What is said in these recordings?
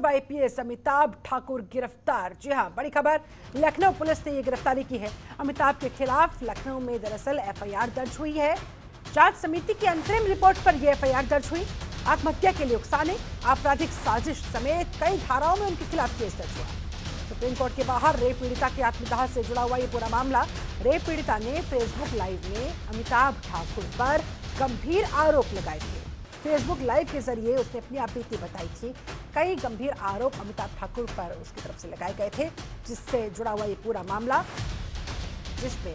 पूर्व आईपीएस अमिताभ ठाकुर गिरफ्तार। जी हां, बड़ी खबर, लखनऊ पुलिस ने ये गिरफ्तारी की है। अमिताभ के खिलाफ लखनऊ में दरअसल एफआईआर दर्ज हुई है। जांच समिति की अंतरिम रिपोर्ट पर यह एफआईआर दर्ज हुई। आत्महत्या के लिए उकसाने, आपराधिक साजिश समेत कई धाराओं में उनके खिलाफ केस दर्ज हुआ। सुप्रीम कोर्ट के बाहर रेप पीड़िता के आत्मदाह से जुड़ा हुआ ये पूरा मामला। रेप पीड़िता ने फेसबुक लाइव में अमिताभ ठाकुर पर गंभीर आरोप लगाए थे। फेसबुक लाइव के जरिए उसने अपनी आपत्ति बताई थी। कई गंभीर आरोप अमिताभ ठाकुर पर उसकी तरफ से लगाए गए थे, जिससे जुड़ा हुआ ये पूरा मामला, जिसमें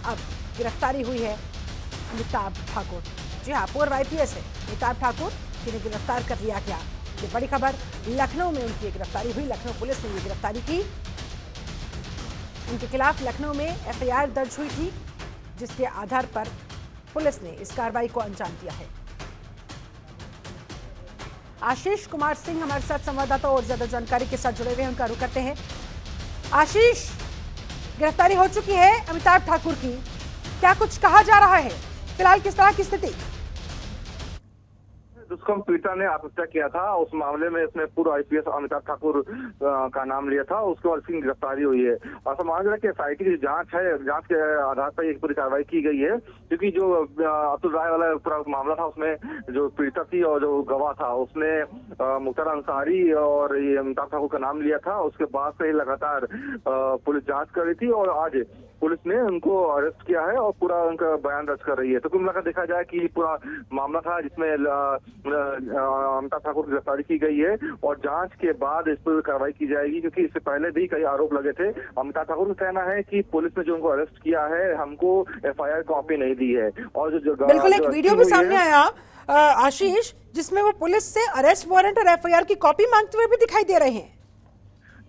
अब गिरफ्तारी हुई है अमिताभ ठाकुर। जी हाँ, पूर्व आईपीएस है अमिताभ ठाकुर, जिन्हें गिरफ्तार कर लिया गया। ये बड़ी खबर, लखनऊ में उनकी गिरफ्तारी हुई। लखनऊ पुलिस ने ये गिरफ्तारी की। उनके खिलाफ लखनऊ में एफआईआर दर्ज हुई थी, जिसके आधार पर पुलिस ने इस कार्रवाई को अंजाम दिया है। आशीष कुमार सिंह हमारे साथ संवाददाता और ज्यादा जानकारी के साथ जुड़े हुए हैं, उनका रुख करते हैं। आशीष, गिरफ्तारी हो चुकी है अमिताभ ठाकुर की, क्या कुछ कहा जा रहा है? फिलहाल किस तरह की स्थिति? दुष्कर्म पीड़िता ने आत्महत्या किया था, उस मामले में इसमें पूर्व आईपीएस अमिताभ ठाकुर का नाम लिया था, उसके बाद इसकी गिरफ्तारी हुई है। और समाज की एसआईटी की जांच है, जांच के आधार पर एक पूरी कार्रवाई की गई है, क्योंकि जो अतुल राय वाला पूरा मामला था, उसमें जो पीड़िता थी और जो गवाह था, उसने मुख्तार अंसारी और ये अमिताभ ठाकुर का नाम लिया था। उसके बाद से लगातार पुलिस जाँच कर रही थी और आज पुलिस ने उनको अरेस्ट किया है और पूरा उनका बयान दर्ज कर रही है। तो कुल मिलाकर देखा जाए कि पूरा मामला था जिसमें अमिताभ ठाकुर की गिरफ्तारी की गई है और जांच के बाद इस पर कार्रवाई की जाएगी, क्योंकि इससे पहले भी कई आरोप लगे थे। अमिताभ ठाकुर का कहना है कि पुलिस ने जो उनको अरेस्ट किया है, हमको एफआईआर कॉपी नहीं दी है। और जो बिल्कुल एक वीडियो भी सामने आया आशीष, जिसमें वो पुलिस से अरेस्ट वारंट और एफआईआर की कॉपी मांगते हुए भी दिखाई दे रहे हैं।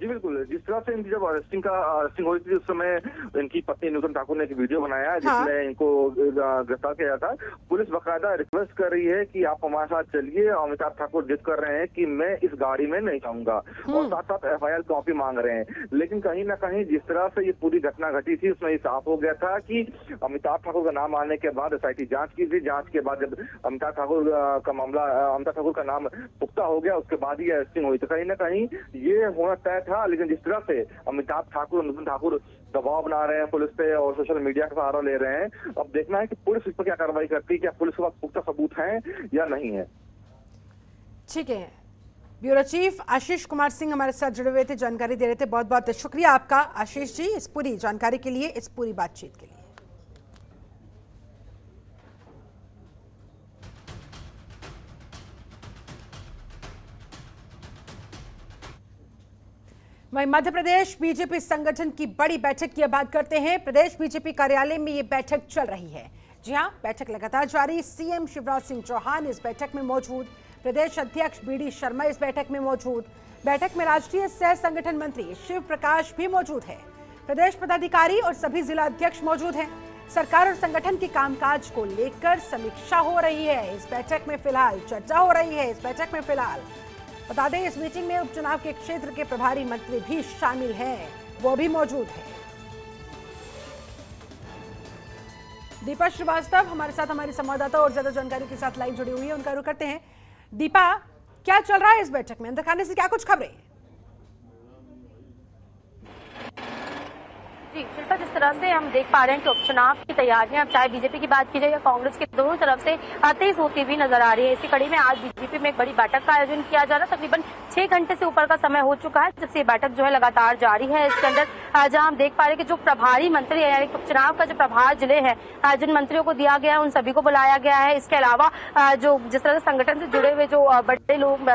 जी बिल्कुल, जिस तरह से इनकी जब अरेस्टिंग हुई थी, उस समय इनकी पत्नी नूतन ठाकुर ने एक वीडियो बनाया जिसमें इनको गिरफ्तार किया जाता है। पुलिस बाकायदा रिक्वेस्ट कर रही है कि आप हमारे साथ चलिए। अमिताभ ठाकुर जिद कर रहे हैं कि मैं इस गाड़ी में नहीं जाऊंगा और साथ साथ एफआईआर कॉपी मांग रहे हैं। लेकिन कहीं ना कहीं जिस तरह से ये पूरी घटना घटी थी, उसमें ये साफ हो गया था कि अमिताभ ठाकुर का नाम आने के बाद एसआईटी जांच की थी। जांच के बाद जब अमिताभ ठाकुर का मामला, अमिताभ ठाकुर का नाम पुख्ता हो गया, उसके बाद ही अरेस्टिंग हुई। तो कहीं ना कहीं ये होना तय था। लेकिन जिस तरह से अमिताभ ठाकुर और नूतन ठाकुर दबाव बना रहे हैं पुलिस पे और सोशल मीडिया का सहारा ले रहे हैं, अब देखना है कि पुलिस इस पर क्या कार्रवाई करती है, क्या पुलिस के पास पुख्ता सबूत हैं या नहीं है। ठीक है, ब्यूरो चीफ आशीष कुमार सिंह हमारे साथ जुड़े हुए थे, जानकारी दे रहे थे। बहुत बहुत शुक्रिया आपका आशीष जी, इस पूरी जानकारी के लिए, इस पूरी बातचीत के लिए। वहीं मध्य प्रदेश बीजेपी संगठन की बड़ी बैठक की बात करते हैं। प्रदेश बीजेपी कार्यालय में ये बैठक चल रही है। जी हां, बैठक लगातार जारी। सीएम शिवराज सिंह चौहान इस बैठक में मौजूद, प्रदेश अध्यक्ष बीडी शर्मा इस बैठक में मौजूद। बैठक में राष्ट्रीय सह संगठन मंत्री शिव प्रकाश भी मौजूद है। प्रदेश पदाधिकारी और सभी जिला अध्यक्ष मौजूद हैं। सरकार और संगठन के कामकाज को लेकर समीक्षा हो रही है। इस बैठक में फिलहाल चर्चा हो रही है। इस बैठक में फिलहाल बता दें, इस मीटिंग में उपचुनाव के क्षेत्र के प्रभारी मंत्री भी शामिल हैं, वो भी मौजूद हैं। दीपा श्रीवास्तव हमारे साथ, हमारी संवाददाता और ज्यादा जानकारी के साथ लाइन जुड़ी हुई है, उनका रुख करते हैं। दीपा, क्या चल रहा है इस बैठक में? अंदर खाने से क्या कुछ खबरें? जी शिल्पा, जिस तरह से हम देख पा रहे हैं कि उपचुनाव की तैयारियां, चाहे बीजेपी की बात की जाए या कांग्रेस की, दोनों तरफ से तेज होती हुई नजर आ रही है। इसी कड़ी में आज बीजेपी में एक बड़ी बैठक का आयोजन किया जा रहा है। तकरीबन 6 घंटे से ऊपर का समय हो चुका है जब से ये बैठक जो है लगातार जारी है। इसके अंदर जहां हम देख पा रहे हैं कि जो प्रभारी मंत्री है, यानी उपचुनाव का जो प्रभार जिले हैं, जिन मंत्रियों को दिया गया है, उन सभी को बुलाया गया है। इसके अलावा जो जिस तरह से संगठन से जुड़े हुए जो बड़े लोग,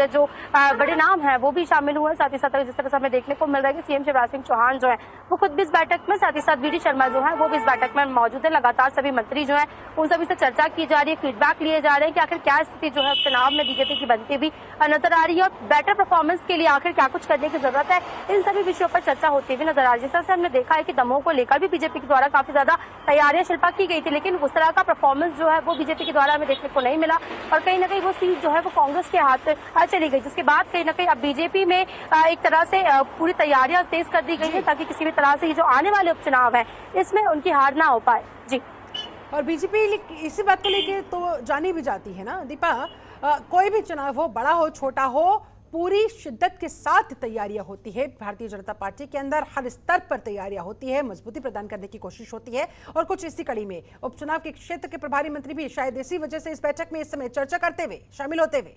जो बड़े नाम है, वो भी शामिल हुए। साथ ही साथ जिस तरह से हमें देखने को मिल रहा है कि सीएम शिवराज सिंह चौहान जो है वो खुद भी इस बैठक में, साथ ही साथ बीडी शर्मा जो है वो भी इस बैठक में मौजूद है। लगातार सभी मंत्री जो है उन सभी से चर्चा की जा रही है, फीडबैक लिए जा रहे हैं कि आखिर क्या स्थिति जो है चुनाव में बीजेपी की बनती भी नजर आ रही है और बेटर परफॉर्मेंस के लिए आखिर क्या कुछ करने की जरूरत है। इन सभी विषयों पर चर्चा होती हुई नजर आ रही है। जिस तरह से हमने देखा है कि दमोह को लेकर भी बीजेपी के द्वारा काफी ज्यादा तैयारियां शिल्पा की गई थी, लेकिन उस तरह का परफॉर्मेंस जो है वो बीजेपी के द्वारा हमें देखने को नहीं मिला और कहीं ना कहीं वो सीट जो है वो कांग्रेस के हाथ चली गई, जिसके बाद कहीं ना कहीं अब बीजेपी में एक तरह से पूरी तैयारियां तेज कर दी गई है ताकि किसी भी तरह से जो आने वाले उपचुनाव है इसमें उनकी हार ना हो पाए। जी, और बीजेपी इसी बात को लेकर तो जानी भी जाती है ना दीपा, कोई भी चुनाव हो, बड़ा हो छोटा हो, पूरी शिद्दत के साथ तैयारियां होती है। भारतीय जनता पार्टी के अंदर हर स्तर पर तैयारियां होती है, मजबूती प्रदान करने की कोशिश होती है और कुछ इसी कड़ी में उपचुनाव के क्षेत्र के प्रभारी मंत्री भी शायद इसी वजह से इस बैठक में इस समय चर्चा करते हुए शामिल होते हुए।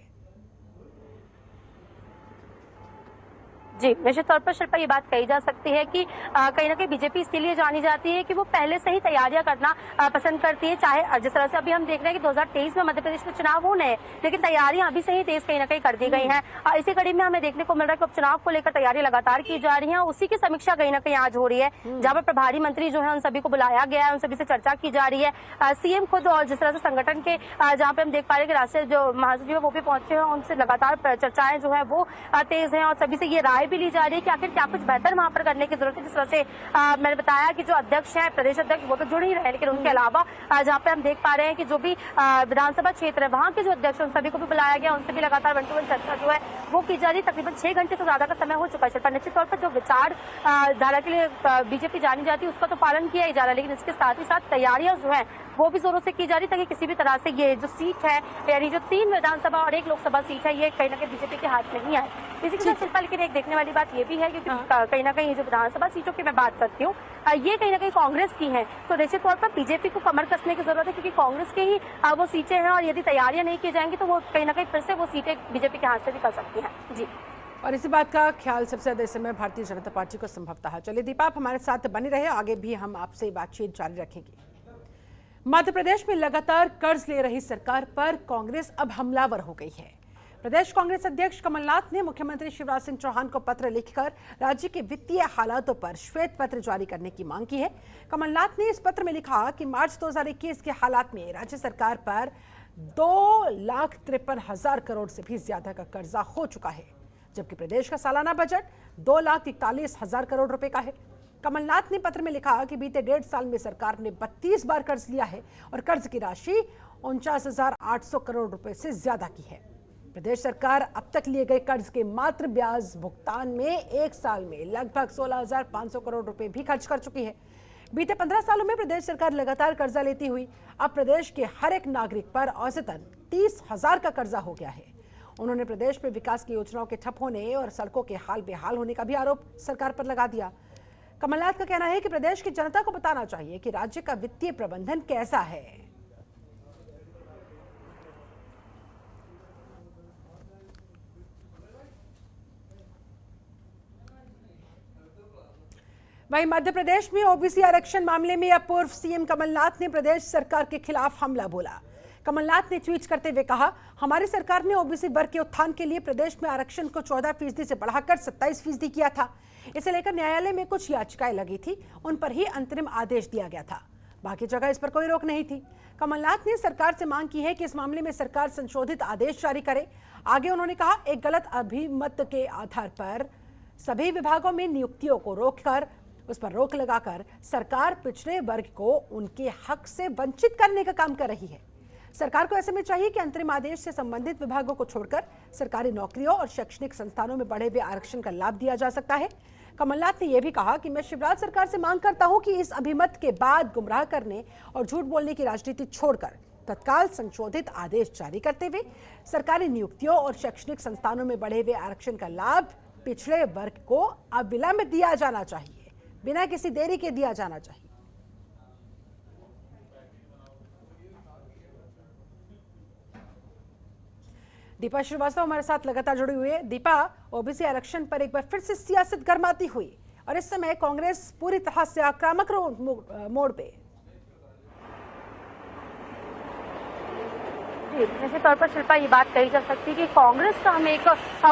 जी, निश्चित तौर पर शिल्पा ये बात कही जा सकती है कि कहीं ना कहीं बीजेपी इसके लिए जानी जाती है कि वो पहले से ही तैयारियां करना पसंद करती है। चाहे जिस तरह से अभी हम देख रहे हैं कि 2023 में मध्य प्रदेश में चुनाव होने हैं, लेकिन तैयारियां अभी से ही तेज कहीं ना कहीं कर दी गई हैं। इसी कड़ी में हमें देखने को मिल रहा है कि उपचुनाव को लेकर तैयारी लगातार की जा रही है। उसी की समीक्षा कहीं ना कहीं आज हो रही है, जहाँ पर प्रभारी मंत्री जो है उन सभी को बुलाया गया है, उन सभी से चर्चा की जा रही है। सीएम खुद और जिस तरह से संगठन के जहाँ पे हम देख पा रहे हैं कि राष्ट्रीय जो महासचिव है वो भी पहुंचे हैं, उनसे लगातार चर्चाएं जो है वो तेज है और सभी से ये राय भी ली जा रही है कि क्या कुछ बेहतर वहां पर करने की जरूरत है। जिस तरह से मैंने बताया कि जो अध्यक्ष है, प्रदेश अध्यक्ष, वो तो जुड़ ही रहे, लेकिन उनके अलावा जहाँ पे हम देख पा रहे हैं कि जो भी विधानसभा क्षेत्र है वहां के जो अध्यक्ष उन सभी को भी बुलाया गया, उनसे भी लगातार वन टू वन चर्चा जो है वो की जा रही है। तकरीबन 6 घंटे से ज्यादा का समय हो चुका है। शिल्पा, निश्चित तौर पर जो विचार धारा के लिए बीजेपी जानी जाती है उसका तो पालन किया ही जा रहा है, लेकिन इसके साथ ही साथ तैयारियां जो है वो भी जोरों से की जा रही, ताकि किसी भी तरह से ये जो सीट है, यानी जो 3 विधानसभा और 1 लोकसभा सीट है, ये कहीं ना कहीं बीजेपी के हाथ में नहीं आए। इसी के साथ शिल्पा, लेकिन एक देखने वाली बात ये भी है कि कहीं ना कहीं जो विधानसभा सीटों की मैं बात करती हूँ, ये कहीं ना कहीं कांग्रेस की है, तो निश्चित तौर पर बीजेपी को कमर कसने की जरूरत है, क्योंकि कांग्रेस के ही वो सीटें हैं और यदि तैयारियां नहीं की जाएंगी तो वो कहीं ना कहीं फिर से वो सीटें बीजेपी के हाथ से निकल सकती हैं। जी, और इसी बात का ख्याल सबसे ज्यादा इस समय भारतीय जनता पार्टी को संभवतः है। चलिए दीपा, आप हमारे साथ बने रहे, आगे भी हम आपसे बातचीत जारी रखेंगे। मध्य प्रदेश में लगातार कर्ज ले रही सरकार पर कांग्रेस अब हमलावर हो गई है। प्रदेश कांग्रेस अध्यक्ष कमलनाथ ने मुख्यमंत्री शिवराज सिंह चौहान को पत्र लिखकर राज्य के वित्तीय हालातों पर श्वेत पत्र जारी करने की मांग की है। कमलनाथ ने इस पत्र में लिखा कि मार्च 2021 के हालात में राज्य सरकार पर 2,53,000 करोड़ से भी ज्यादा का कर्जा हो चुका है, जबकि प्रदेश का सालाना बजट 2,41,000 करोड़ रुपए का है। कमलनाथ ने पत्र में लिखा कि बीते 1.5 साल में सरकार ने 32 बार कर्ज लिया है और कर्ज की राशि 49,800 करोड़ रुपए से ज्यादा की है। प्रदेश सरकार अब तक लिए गए कर्ज के मात्र ब्याज भुगतान में 1 साल में लगभग 16,500 करोड़ रुपए भी खर्च कर चुकी है। बीते 15 सालों में प्रदेश सरकार लगातार कर्जा लेती हुई अब प्रदेश के हर एक नागरिक पर औसतन 30,000 का कर्जा हो गया है। उन्होंने प्रदेश में विकास की योजनाओं के ठप होने और सड़कों के हाल बेहाल होने का भी आरोप सरकार पर लगा दिया। कमलनाथ का कहना है कि प्रदेश की जनता को बताना चाहिए कि राज्य का वित्तीय प्रबंधन कैसा है। वहीं मध्य प्रदेश में ओबीसी आरक्षण मामले में अब पूर्व सीएम कमलनाथ ने प्रदेश सरकार के खिलाफ हमला बोला। कमलनाथ ने ट्वीट करते हुए कहा, हमारी सरकार ने ओबीसी वर्ग के उत्थान के लिए प्रदेश में आरक्षण को 14% से बढ़ाकर 27% किया था। इसे लेकर न्यायालय में कुछ याचिकाएं लगी थी, उन पर ही अंतरिम आदेश दिया गया था, बाकी जगह इस पर कोई रोक नहीं थी। कमलनाथ ने सरकार से मांग की है कि इस मामले में सरकार संशोधित आदेश जारी करे। आगे उन्होंने कहा, एक गलत अभिमत के आधार पर सभी विभागों में नियुक्तियों को रोककर उस पर रोक लगाकर सरकार पिछड़े वर्ग को उनके हक से वंचित करने का काम कर रही है। सरकार को ऐसे में चाहिए कि अंतरिम आदेश से संबंधित विभागों को छोड़कर सरकारी नौकरियों और शैक्षणिक संस्थानों में बढ़े हुए आरक्षण का लाभ दिया जा सकता है। कमलनाथ ने यह भी कहा कि मैं शिवराज सरकार से मांग करता हूं कि इस अभिमत के बाद गुमराह करने और झूठ बोलने की राजनीति छोड़कर तत्काल संशोधित आदेश जारी करते हुए सरकारी नियुक्तियों और शैक्षणिक संस्थानों में बढ़े हुए आरक्षण का लाभ पिछड़े वर्ग को अविलंब दिया जाना चाहिए, बिना किसी देरी के दिया जाना चाहिए। दीपा श्रीवास्तव हमारे साथ लगातार जुड़ी हुई है। दीपा, ओबीसी आरक्षण पर एक बार फिर से सियासत गर्माती हुई और इस समय कांग्रेस पूरी तरह से आक्रामक मोड़ पे। निश्चित तौर पर शिल्पा ये बात कही जा सकती है कि कांग्रेस का हमें एक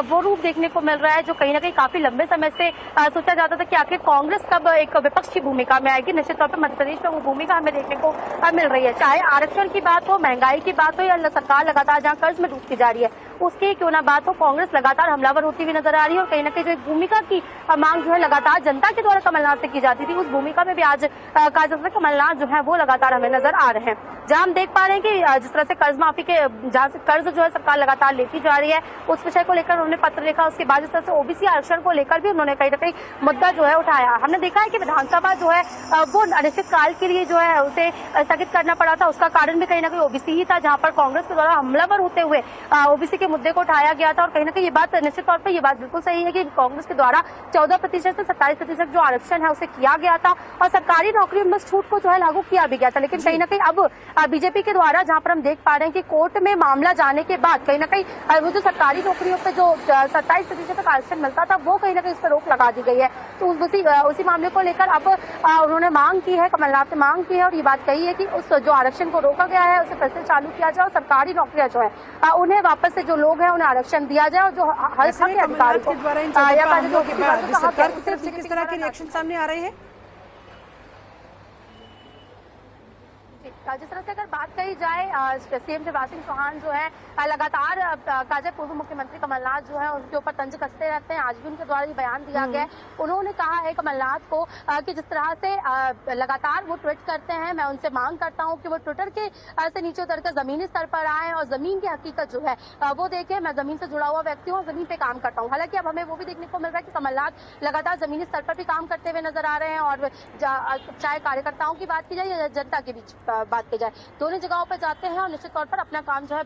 वो रूप देखने को मिल रहा है जो कहीं ना कहीं काफी लंबे समय से सोचा जाता था कि आखिर कांग्रेस कब एक विपक्ष की भूमिका में आएगी। निश्चित तौर पर मध्य प्रदेश में वो भूमिका हमें देखने को मिल रही है, चाहे आरक्षण की बात हो, महंगाई की बात हो या सरकार लगातार जहाँ कर्ज में डूबती जा रही है उसकी क्यों ना बात हो, कांग्रेस लगातार हमलावर होती हुई नजर आ रही है। और कहीं ना कहीं जो एक भूमिका की मांग जो है लगातार जनता के द्वारा कमलनाथ से की जाती थी, उस भूमिका में भी आज कहा जा सकता है कमलनाथ जो है वो लगातार हमें नजर आ रहे हैं। जहां हम देख पा रहे हैं कि जिस तरह से कर्ज माफी के जहां से कर्ज जो है सरकार लगातार लेती जा रही है, उस विषय को लेकर उन्होंने पत्र लिखा। उसके बाद जिस तरह से ओबीसी आरक्षण को लेकर भी उन्होंने कहीं ना कहीं मुद्दा जो है उठाया। हमने देखा है कि विधानसभा जो है वो अनिश्चित काल के लिए जो है उसे स्थगित करना पड़ा था। उसका कारण भी कहीं ना कहीं ओबीसी ही था, जहां पर कांग्रेस के द्वारा हमलावर होते हुए ओबीसी के के मुद्दे को उठाया गया था और कहीं ना कहीं ये बात निश्चित तौर पर ये बात बिल्कुल सही है कि कांग्रेस के द्वारा 14% से 27% जो आरक्षण है उसे किया गया था और सरकारी नौकरियों में छूट को जो है लागू किया भी गया था। लेकिन कहीं ना कहीं अब बीजेपी के द्वारा जहां पर हम देख पा रहे हैं कि कोर्ट में मामला जाने के बाद कहीं ना कहीं वो जो सरकारी नौकरियों पे जो 27% तक आरक्षण मिलता था वो कहीं ना कहीं उस पर रोक लगा दी गई है। तो उसी मामले को लेकर अब उन्होंने मांग की है, कमलनाथ ने मांग की है और ये बात कही है कि उस जो आरक्षण को रोका गया है उसे फिर से चालू किया जाए और सरकारी नौकरियां जो है उन्हें वापस से जो लोग हैं उन्हें आरक्षण दिया जाए और जो हर अधिकारी को सरकार की तरफ से किस तरह के रिएक्शन सामने आ रहे हैं? जिस तरह से अगर बात कही जाए सीएम शिवराज सिंह चौहान जो है लगातार काजा पूर्व मुख्यमंत्री कमलनाथ जो है उनके ऊपर तंज कसते रहते हैं। आज भी उनके द्वारा ये बयान दिया गया है। उन्होंने कहा है कमलनाथ को कि जिस तरह से लगातार वो ट्वीट करते हैं, मैं उनसे मांग करता हूं कि वो ट्विटर के से नीचे उतरकर जमीनी स्तर पर आए और जमीन की हकीकत जो है वो देखें। मैं जमीन से जुड़ा हुआ व्यक्ति हूँ, जमीन पे काम करता हूँ। हालांकि अब हमें वो भी देखने को मिल रहा है कि कमलनाथ लगातार जमीनी स्तर पर भी काम करते हुए नजर आ रहे हैं और चाहे कार्यकर्ताओं की बात की जाए या जनता के बीच बात की जाए, दोनों जगहों पर जाते हैं और निश्चित तौर पर अपना काम जो है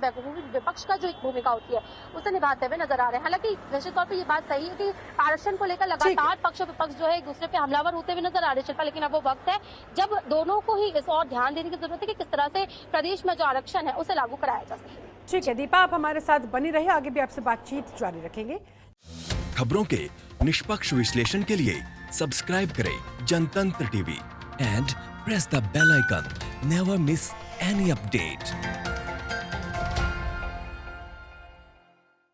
विपक्ष का जो एक भूमिका होती है उसे निभाते हुए नजर आ रहे हैं। हालांकि निश्चित तौर पर ये बात सही है कि आरक्षण को लेकर लगातार पक्ष विपक्ष जो है एक दूसरे पे हमलावर होते हुए नजर आ रहे हैं शिल्पा, लेकिन अब वो वक्त है जब दोनों को ही इस और ध्यान देने की जरूरत है कि किस तरह से प्रदेश में जो आरक्षण है उसे लागू कराया जा सके। ठीक है दीपा, आप हमारे साथ बनी रहे, आगे भी आपसे बातचीत जारी रखेंगे। खबरों के निष्पक्ष विश्लेषण के लिए सब्सक्राइब करें जनतंत्र TV and press the bell icon. Never miss any update.